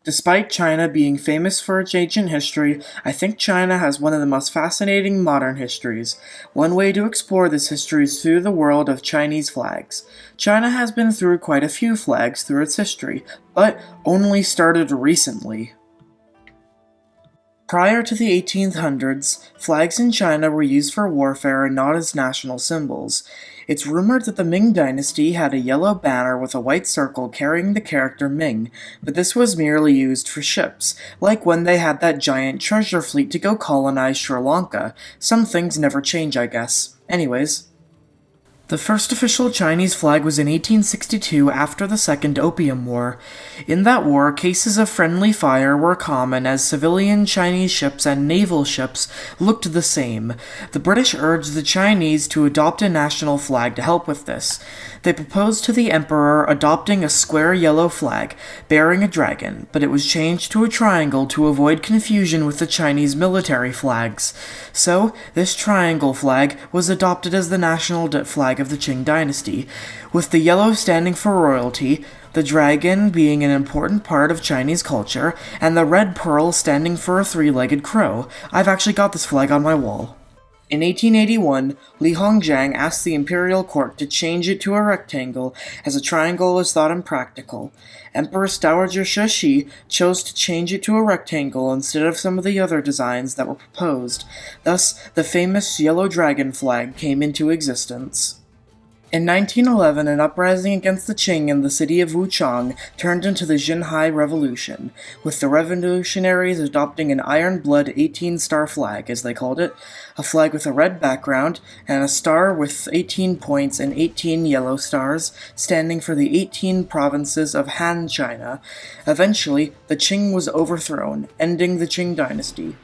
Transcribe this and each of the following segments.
Despite China being famous for its ancient history, I think China has one of the most fascinating modern histories. One way to explore this history is through the world of Chinese flags. China has been through quite a few flags through its history, but only started recently. Prior to the 1800s, flags in China were used for warfare and not as national symbols. It's rumored that the Ming Dynasty had a yellow banner with a white circle carrying the character Ming, but this was merely used for ships, like when they had that giant treasure fleet to go colonize Sri Lanka. Some things never change, I guess. Anyways. The first official Chinese flag was in 1862 after the Second Opium War. In that war, cases of friendly fire were common as civilian Chinese ships and naval ships looked the same. The British urged the Chinese to adopt a national flag to help with this. They proposed to the emperor adopting a square yellow flag, bearing a dragon, but it was changed to a triangle to avoid confusion with the Chinese military flags. So, this triangle flag was adopted as the national flag of the Qing dynasty, with the yellow standing for royalty, the dragon being an important part of Chinese culture, and the red pearl standing for a three-legged crow. I've actually got this flag on my wall. In 1881, Li Hongzhang asked the imperial court to change it to a rectangle, as a triangle was thought impractical. Empress Dowager Cixi chose to change it to a rectangle instead of some of the other designs that were proposed. Thus, the famous yellow dragon flag came into existence. In 1911, an uprising against the Qing in the city of Wuchang turned into the Xinhai Revolution, with the revolutionaries adopting an Iron Blood 18-star flag, as they called it, a flag with a red background, and a star with 18 points and 18 yellow stars, standing for the 18 provinces of Han China. Eventually, the Qing was overthrown, ending the Qing dynasty.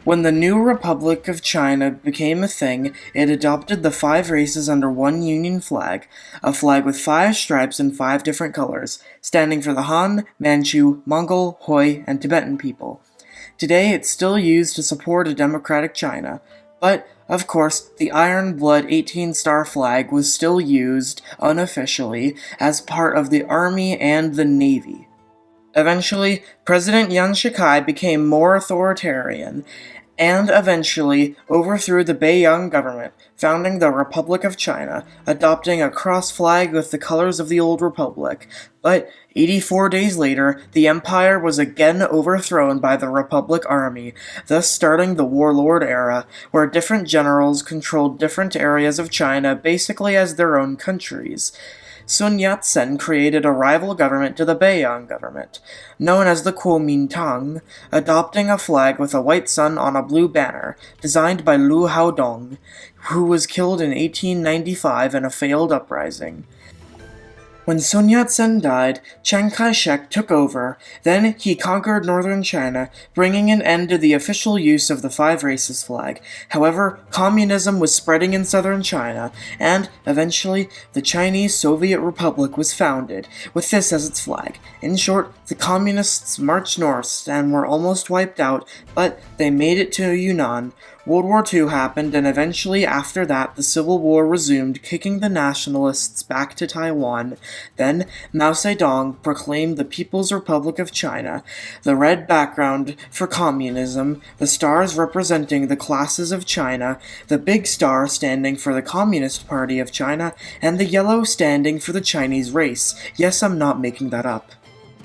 When the new Republic of China became a thing, it adopted the 5 races under one union flag, a flag with 5 stripes in 5 different colors, standing for the Han, Manchu, Mongol, Hui, and Tibetan people. Today, it's still used to support a democratic China, but, of course, the Iron Blood 18-star flag was still used, unofficially, as part of the Army and the Navy. Eventually, President Yuan Shikai became more authoritarian, and eventually overthrew the Beiyang government, founding the Republic of China, adopting a cross flag with the colors of the old republic. But 84 days later, the empire was again overthrown by the Republic Army, thus starting the warlord era, where different generals controlled different areas of China basically as their own countries. Sun Yat-sen created a rival government to the Beiyang government, known as the Kuomintang, adopting a flag with a white sun on a blue banner, designed by Lu Haodong, who was killed in 1895 in a failed uprising. When Sun Yat-sen died, Chiang Kai-shek took over. Then he conquered northern China, bringing an end to the official use of the 5 races flag. However, communism was spreading in southern China, and, eventually, the Chinese Soviet Republic was founded, with this as its flag. In short, the communists marched north and were almost wiped out, but they made it to Yunnan. World War II happened, and eventually after that the Civil War resumed, kicking the nationalists back to Taiwan. Then Mao Zedong proclaimed the People's Republic of China, the red background for communism, the stars representing the classes of China, the big star standing for the Communist Party of China, and the yellow standing for the Chinese race. Yes, I'm not making that up.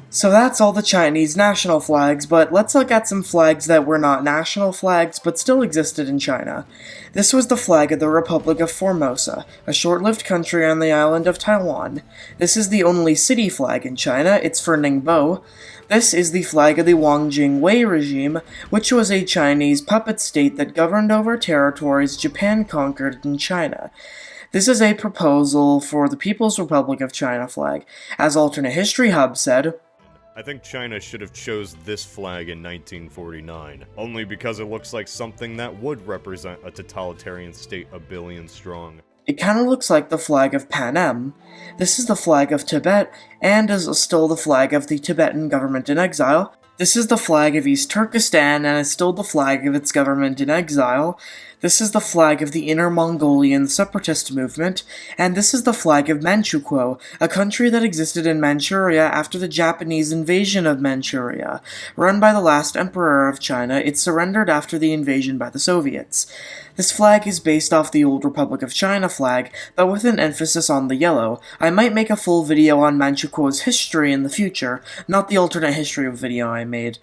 So that's all the Chinese national flags, but let's look at some flags that were not national flags but still existed in China. This was the flag of the Republic of Formosa, a short-lived country on the island of Taiwan. This is the only city flag in China, it's for Ningbo. This is the flag of the Wang Jingwei regime, which was a Chinese puppet state that governed over territories Japan conquered in China. This is a proposal for the People's Republic of China flag. As Alternate History Hub said, I think China should have chose this flag in 1949, only because it looks like something that would represent a totalitarian state a billion strong. It kinda looks like the flag of Pan Am. This is the flag of Tibet, and is still the flag of the Tibetan government in exile. This is the flag of East Turkestan, and is still the flag of its government in exile. This is the flag of the Inner Mongolian separatist movement, and this is the flag of Manchukuo, a country that existed in Manchuria after the Japanese invasion of Manchuria. Run by the last emperor of China, it surrendered after the invasion by the Soviets. This flag is based off the old Republic of China flag, but with an emphasis on the yellow. I might make a full video on Manchukuo's history in the future, not the alternate history video I made.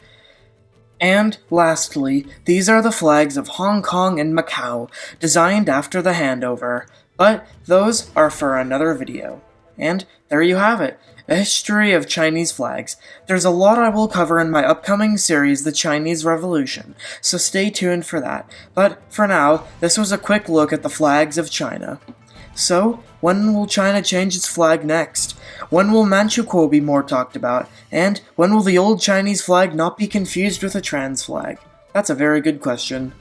And, lastly, these are the flags of Hong Kong and Macau, designed after the handover. But those are for another video. And there you have it, a history of Chinese flags. There's a lot I will cover in my upcoming series, The Chinese Revolution, so stay tuned for that. But for now, this was a quick look at the flags of China. So, when will China change its flag next? When will Manchukuo be more talked about? And when will the old Chinese flag not be confused with a trans flag? That's a very good question.